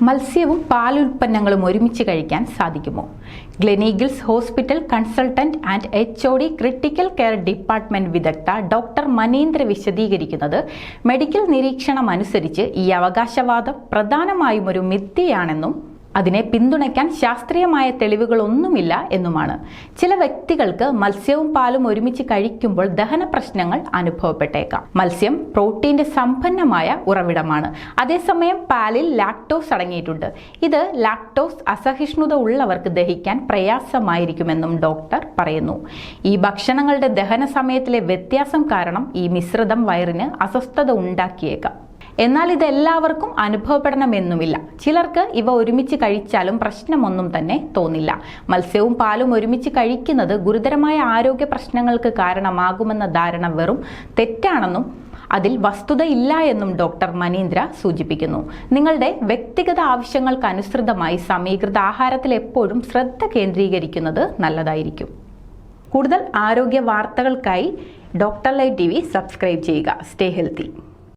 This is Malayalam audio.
മത്സ്യവും പാലുൽപ്പന്നങ്ങളും ഒരുമിച്ച് കഴിക്കാൻ സാധിക്കുമോ? Gleneagles hospital consultant and HOD critical care department വിദഗ്ധ ഡോക്ടർ മനീന്ദ്ര വിശദീകരിക്കുന്നത്, മെഡിക്കൽ നിരീക്ഷണം അനുസരിച്ച് ഈ അവകാശവാദം പ്രധാനമായും ഒരു മിഥ്യയാണെന്നും അതിനെ പിന്തുണയ്ക്കാൻ ശാസ്ത്രീയമായ തെളിവുകളൊന്നുമില്ല എന്നുമാണ്. ചില വ്യക്തികൾക്ക് മത്സ്യവും പാലും ഒരുമിച്ച് കഴിക്കുമ്പോൾ ദഹന പ്രശ്നങ്ങൾ അനുഭവപ്പെട്ടേക്കാം. മത്സ്യം പ്രോട്ടീന്റെ സമ്പന്നമായ ഉറവിടമാണ്. അതേസമയം പാലിൽ ലാക്ടോസ് അടങ്ങിയിട്ടുണ്ട്. ഇത് ലാക്ടോസ് അസഹിഷ്ണുത ഉള്ളവർക്ക് ദഹിക്കാൻ പ്രയാസമായിരിക്കുമെന്നും ഡോക്ടർ പറയുന്നു. ഈ ഭക്ഷണങ്ങളുടെ ദഹന സമയത്തിലെ വ്യത്യാസം കാരണം ഈ മിശ്രിതം വയറിന് അസ്വസ്ഥത ഉണ്ടാക്കിയേക്കാം. എന്നാൽ ഇതെല്ലാവർക്കും അനുഭവപ്പെടണമെന്നുമില്ല. ചിലർക്ക് ഇവ ഒരുമിച്ച് കഴിച്ചാലും പ്രശ്നമൊന്നും തന്നെ തോന്നില്ല. മത്സ്യവും പാലും ഒരുമിച്ച് കഴിക്കുന്നത് ഗുരുതരമായ ആരോഗ്യ പ്രശ്നങ്ങൾക്ക് കാരണമാകുമെന്ന ധാരണ വെറും തെറ്റാണെന്നും അതിൽ വസ്തുതയില്ല എന്നും ഡോക്ടർ മനീന്ദ്ര സൂചിപ്പിക്കുന്നു. നിങ്ങളുടെ വ്യക്തിഗത ആവശ്യങ്ങൾക്ക് അനുസൃതമായി സമീകൃത ആഹാരത്തിൽ എപ്പോഴും ശ്രദ്ധ കേന്ദ്രീകരിക്കുന്നത് നല്ലതായിരിക്കും. കൂടുതൽ ആരോഗ്യ വാർത്തകൾക്കായി ഡോക്ടർ ലൈവ് TV സബ്സ്ക്രൈബ് ചെയ്യുക. Stay healthy.